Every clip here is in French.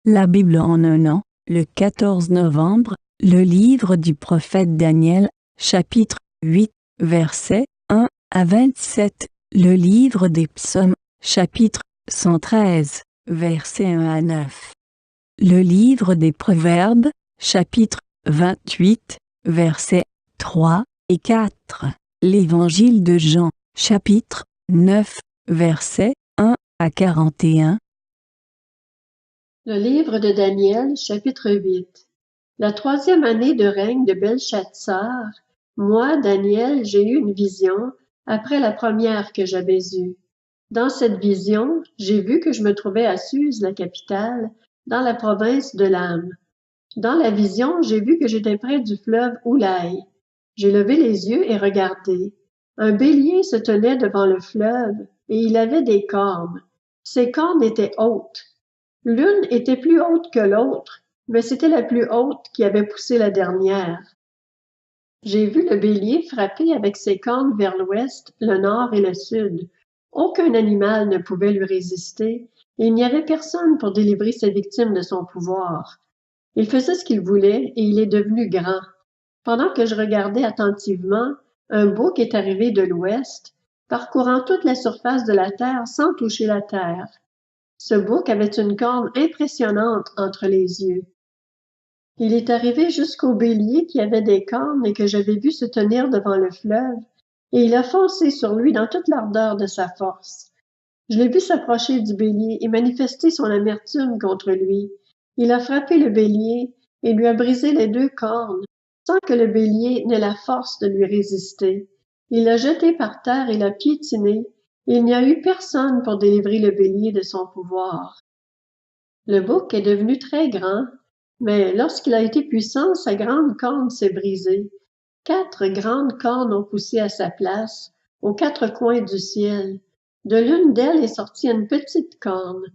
La Bible en un an, le 14 novembre, le livre du prophète Daniel, chapitre 8, versets 1 à 27, le livre des psaumes, chapitre 113, versets 1 à 9. Le livre des proverbes, chapitre 28, versets 3 et 4. L'évangile de Jean, chapitre 9, versets 1 à 41. Le livre de Daniel, chapitre 8. La 3e année de règne de Belshazzar, moi, Daniel, j'ai eu une vision après la première que j'avais eue. Dans cette vision, j'ai vu que je me trouvais à Suse, la capitale, dans la province de l'Am. Dans la vision, j'ai vu que j'étais près du fleuve Oulaï. J'ai levé les yeux et regardé. Un bélier se tenait devant le fleuve et il avait des cornes. Ses cornes étaient hautes. L'une était plus haute que l'autre, mais c'était la plus haute qui avait poussé la dernière. J'ai vu le bélier frapper avec ses cornes vers l'ouest, le nord et le sud. Aucun animal ne pouvait lui résister, et il n'y avait personne pour délivrer ses victimes de son pouvoir. Il faisait ce qu'il voulait, et il est devenu grand. Pendant que je regardais attentivement, un bouc est arrivé de l'ouest, parcourant toute la surface de la terre sans toucher la terre. Ce bouc avait une corne impressionnante entre les yeux. Il est arrivé jusqu'au bélier qui avait des cornes et que j'avais vu se tenir devant le fleuve, et il a foncé sur lui dans toute l'ardeur de sa force. Je l'ai vu s'approcher du bélier et manifester son amertume contre lui. Il a frappé le bélier et lui a brisé les 2 cornes, sans que le bélier n'ait la force de lui résister. Il l'a jeté par terre et l'a piétiné, et il n'y a eu personne pour délivrer le bélier de son pouvoir. Le bouc est devenu très grand, mais lorsqu'il a été puissant, sa grande corne s'est brisée. 4 grandes cornes ont poussé à sa place, aux 4 coins du ciel. De l'une d'elles est sortie une petite corne.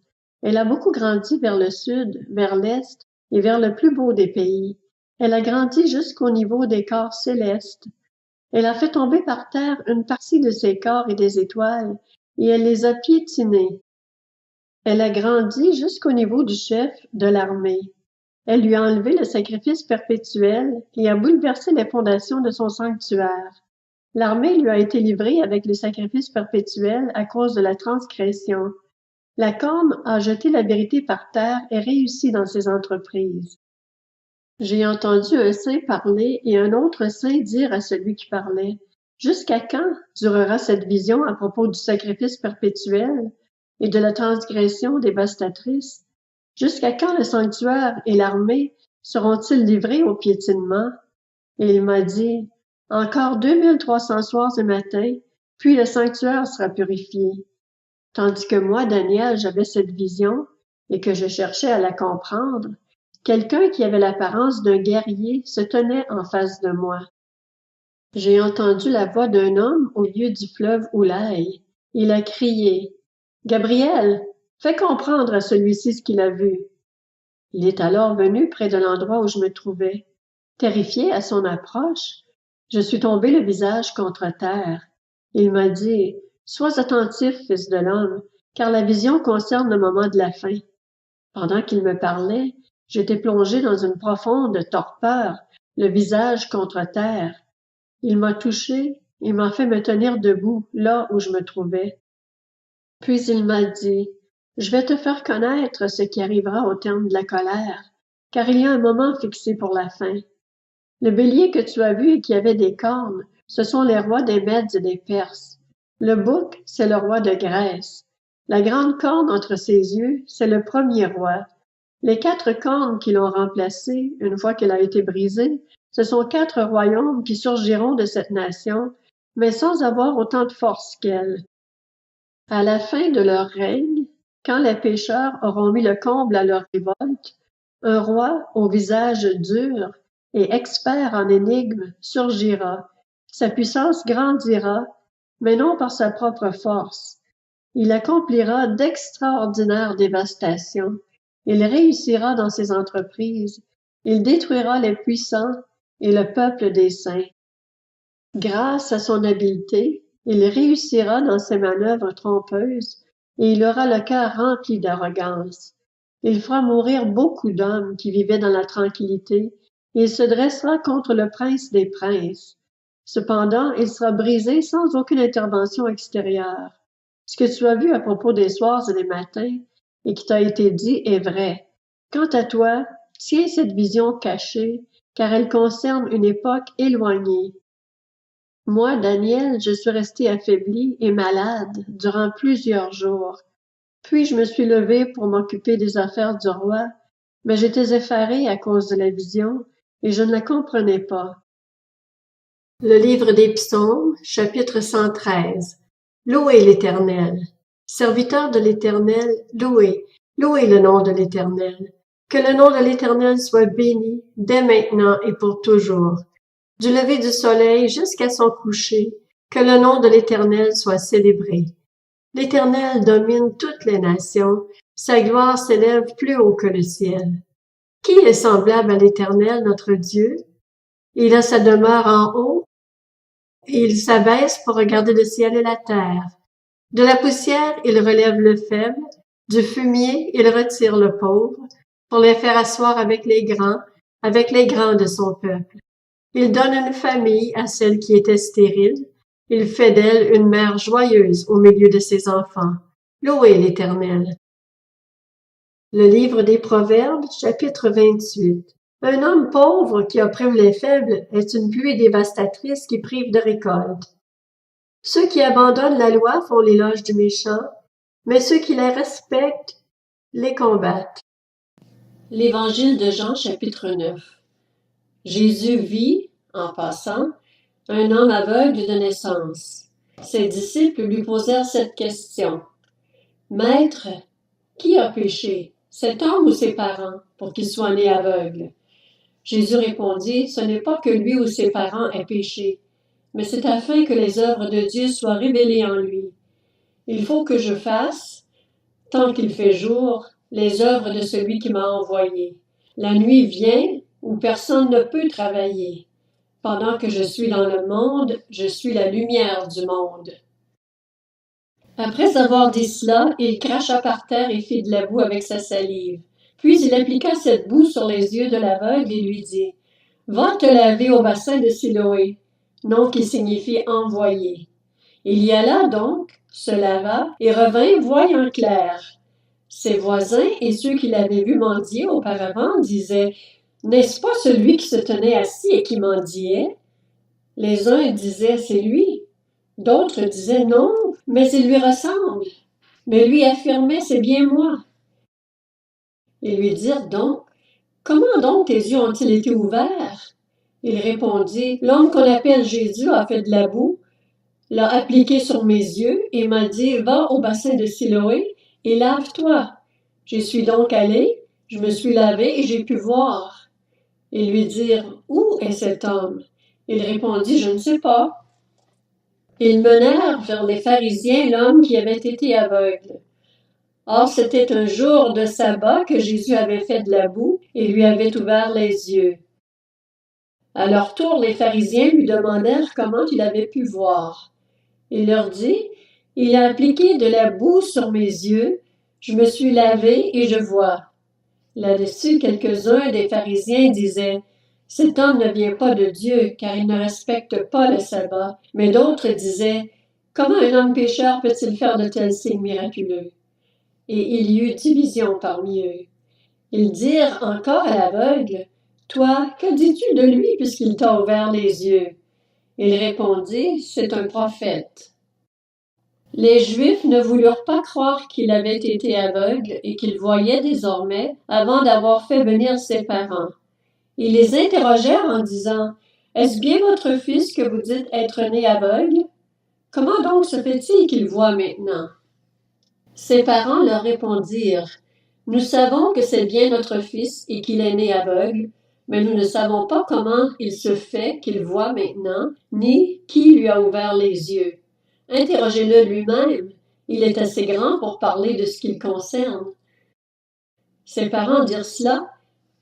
Elle a beaucoup grandi vers le sud, vers l'est et vers le plus beau des pays. Elle a grandi jusqu'au niveau des corps célestes. Elle a fait tomber par terre une partie de ses corps et des étoiles, et elle les a piétinés. Elle a grandi jusqu'au niveau du chef de l'armée. Elle lui a enlevé le sacrifice perpétuel et a bouleversé les fondations de son sanctuaire. L'armée lui a été livrée avec le sacrifice perpétuel à cause de la transgression. La corne a jeté la vérité par terre et réussi dans ses entreprises. J'ai entendu un saint parler et un autre saint dire à celui qui parlait, « Jusqu'à quand durera cette vision à propos du sacrifice perpétuel et de la transgression dévastatrice? Jusqu'à quand le sanctuaire et l'armée seront-ils livrés au piétinement? » Et il m'a dit, « Encore 2300 soirs et matins, puis le sanctuaire sera purifié. » Tandis que moi, Daniel, j'avais cette vision et que je cherchais à la comprendre, quelqu'un qui avait l'apparence d'un guerrier se tenait en face de moi. J'ai entendu la voix d'un homme au milieu du fleuve Oulaï. Il a crié, « Gabriel, fais comprendre à celui-ci ce qu'il a vu. » Il est alors venu près de l'endroit où je me trouvais. Terrifié à son approche, je suis tombé le visage contre terre. Il m'a dit, « Sois attentif, fils de l'homme, car la vision concerne le moment de la fin. » Pendant qu'il me parlait, j'étais plongé dans une profonde torpeur, le visage contre terre. Il m'a touché et m'a fait me tenir debout là où je me trouvais. Puis il m'a dit, « Je vais te faire connaître ce qui arrivera au terme de la colère, car il y a un moment fixé pour la fin. Le bélier que tu as vu et qui avait des cornes, ce sont les rois des Mèdes et des Perses. Le bouc, c'est le roi de Grèce. La grande corne entre ses yeux, c'est le premier roi. Les 4 cornes qui l'ont remplacé, une fois qu'elle a été brisée, ce sont 4 royaumes qui surgiront de cette nation, mais sans avoir autant de force qu'elle. À la fin de leur règne, quand les pécheurs auront mis le comble à leur révolte, un roi au visage dur et expert en énigmes surgira. Sa puissance grandira, mais non par sa propre force. Il accomplira d'extraordinaires dévastations. Il réussira dans ses entreprises. Il détruira les puissants et le peuple des saints. Grâce à son habileté, il réussira dans ses manœuvres trompeuses et il aura le cœur rempli d'arrogance. Il fera mourir beaucoup d'hommes qui vivaient dans la tranquillité, et il se dressera contre le prince des princes. Cependant, il sera brisé sans aucune intervention extérieure. Ce que tu as vu à propos des soirs et des matins, et qui t'a été dit, est vrai. Quant à toi, tiens cette vision cachée, car elle concerne une époque éloignée. Moi, Daniel, je suis resté affaibli et malade durant plusieurs jours. Puis je me suis levé pour m'occuper des affaires du roi, mais j'étais effaré à cause de la vision, et je ne la comprenais pas. Le livre des Psaumes, chapitre 113. Louez l'Éternel. Serviteurs de l'Éternel, louez le nom de l'Éternel. Que le nom de l'Éternel soit béni, dès maintenant et pour toujours. Du lever du soleil jusqu'à son coucher, que le nom de l'Éternel soit célébré. L'Éternel domine toutes les nations, sa gloire s'élève plus haut que le ciel. Qui est semblable à l'Éternel, notre Dieu? Il a sa demeure en haut, et il s'abaisse pour regarder le ciel et la terre. De la poussière, il relève le faible, du fumier, il retire le pauvre, pour les faire asseoir avec les grands de son peuple. Il donne une famille à celle qui était stérile, il fait d'elle une mère joyeuse au milieu de ses enfants. Louez l'Éternel. Le livre des Proverbes, chapitre 28. Un homme pauvre qui opprime les faibles est une pluie dévastatrice qui prive de récolte. Ceux qui abandonnent la loi font l'éloge du méchant, mais ceux qui la respectent les combattent. L'Évangile de Jean, chapitre 9. Jésus vit, en passant, un homme aveugle de naissance. Ses disciples lui posèrent cette question. Maître, qui a péché, cet homme ou ses parents, pour qu'il soit né aveugle? Jésus répondit, ce n'est pas que lui ou ses parents aient péché, mais c'est afin que les œuvres de Dieu soient révélées en lui. Il faut que je fasse, tant qu'il fait jour, les œuvres de celui qui m'a envoyé. La nuit vient où personne ne peut travailler. Pendant que je suis dans le monde, je suis la lumière du monde. Après avoir dit cela, il cracha par terre et fit de la boue avec sa salive. Puis il appliqua cette boue sur les yeux de l'aveugle et lui dit, « Va te laver au bassin de Siloé », nom qui signifie « envoyé ». Il y alla donc, se lava et revint voyant clair. Ses voisins et ceux qui l'avaient vu mendier auparavant disaient, « N'est-ce pas celui qui se tenait assis et qui mendiait? » Les uns disaient, « C'est lui ». D'autres disaient, « Non, mais il lui ressemble. » Mais lui affirmait, « C'est bien moi. » Ils lui dirent donc, « Comment donc tes yeux ont-ils été ouverts? » Il répondit, « L'homme qu'on appelle Jésus a fait de la boue, l'a appliqué sur mes yeux et m'a dit, « Va au bassin de Siloé et lave-toi. » J'y suis donc allé, je me suis lavé et j'ai pu voir. Ils lui dirent, « Où est cet homme? » Il répondit, « Je ne sais pas. » Ils menèrent vers les pharisiens l'homme qui avait été aveugle. Or, c'était un jour de sabbat que Jésus avait fait de la boue et lui avait ouvert les yeux. À leur tour, les pharisiens lui demandèrent comment il avait pu voir. Il leur dit, « Il a appliqué de la boue sur mes yeux, je me suis lavé et je vois. » Là-dessus, quelques-uns des pharisiens disaient, « Cet homme ne vient pas de Dieu, car il ne respecte pas le sabbat. » Mais d'autres disaient, « Comment un homme pécheur peut-il faire de tels signes miraculeux? » Et il y eut division parmi eux. Ils dirent encore à l'aveugle, « Toi, que dis-tu de lui puisqu'il t'a ouvert les yeux? » Il répondit, « C'est un prophète. » Les Juifs ne voulurent pas croire qu'il avait été aveugle et qu'il voyait désormais avant d'avoir fait venir ses parents. Ils les interrogèrent en disant, « Est-ce bien votre fils que vous dites être né aveugle? Comment donc se fait-il qu'il voit maintenant? » Ses parents leur répondirent, « Nous savons que c'est bien notre fils et qu'il est né aveugle, mais nous ne savons pas comment il se fait qu'il voit maintenant, ni qui lui a ouvert les yeux. Interrogez-le lui-même, il est assez grand pour parler de ce qui le concerne. » Ses parents dirent cela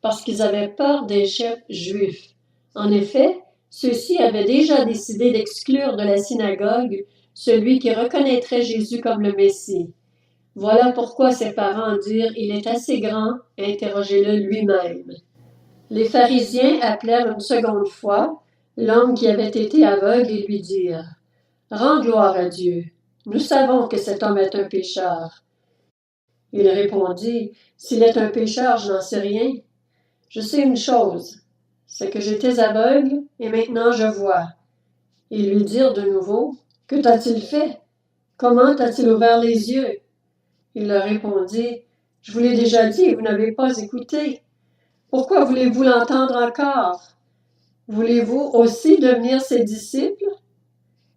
parce qu'ils avaient peur des chefs juifs. En effet, ceux-ci avaient déjà décidé d'exclure de la synagogue celui qui reconnaîtrait Jésus comme le Messie. Voilà pourquoi ses parents dirent « Il est assez grand, interrogez-le lui-même ». Les pharisiens appelèrent une seconde fois l'homme qui avait été aveugle et lui dirent « Rends gloire à Dieu, nous savons que cet homme est un pécheur. » Il répondit « S'il est un pécheur, je n'en sais rien. Je sais une chose, c'est que j'étais aveugle et maintenant je vois. » Ils lui dirent de nouveau « Que t'a-t-il fait? Comment t'a-t-il ouvert les yeux? » Il leur répondit « Je vous l'ai déjà dit et vous n'avez pas écouté. Pourquoi voulez-vous l'entendre encore? Voulez-vous aussi devenir ses disciples? »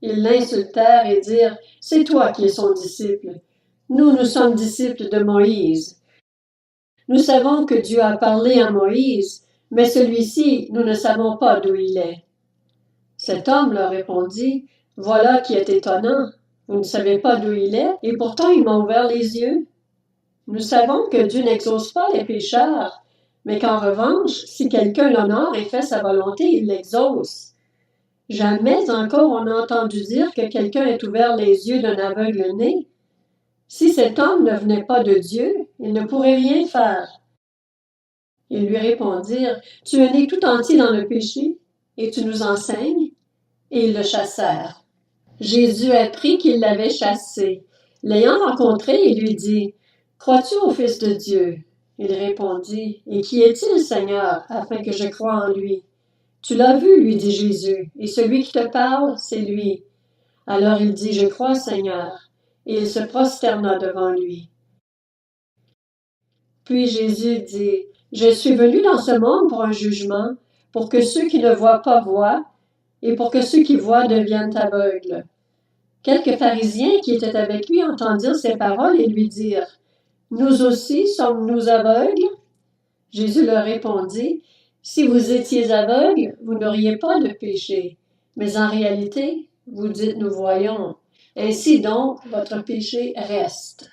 Ils l'insultèrent et dirent « C'est toi qui es son disciple. Nous sommes disciples de Moïse. Nous savons que Dieu a parlé à Moïse, mais celui-ci, nous ne savons pas d'où il est. » Cet homme leur répondit « Voilà qui est étonnant. Vous ne savez pas d'où il est, et pourtant il m'a ouvert les yeux. Nous savons que Dieu n'exauce pas les pécheurs, mais qu'en revanche, si quelqu'un l'honore et fait sa volonté, il l'exauce. Jamais encore on a entendu dire que quelqu'un ait ouvert les yeux d'un aveugle né. Si cet homme ne venait pas de Dieu, il ne pourrait rien faire. » Ils lui répondirent « Tu es né tout entier dans le péché, et tu nous enseignes? » Et ils le chassèrent. Jésus apprit qu'ils l'avaient chassé. L'ayant rencontré, il lui dit « Crois-tu au Fils de Dieu? » Il répondit « Et qui est-il, Seigneur, afin que je croie en lui? » « Tu l'as vu, lui dit Jésus, et celui qui te parle, c'est lui. » Alors il dit « Je crois, Seigneur. » Et il se prosterna devant lui. Puis Jésus dit « Je suis venu dans ce monde pour un jugement, pour que ceux qui ne voient pas voient, et pour que ceux qui voient deviennent aveugles. » Quelques pharisiens qui étaient avec lui entendirent ces paroles et lui dirent « Nous aussi sommes-nous aveugles? » Jésus leur répondit « Si vous étiez aveugles, vous n'auriez pas de péché. Mais en réalité, vous dites « Nous voyons. » Ainsi donc, votre péché reste.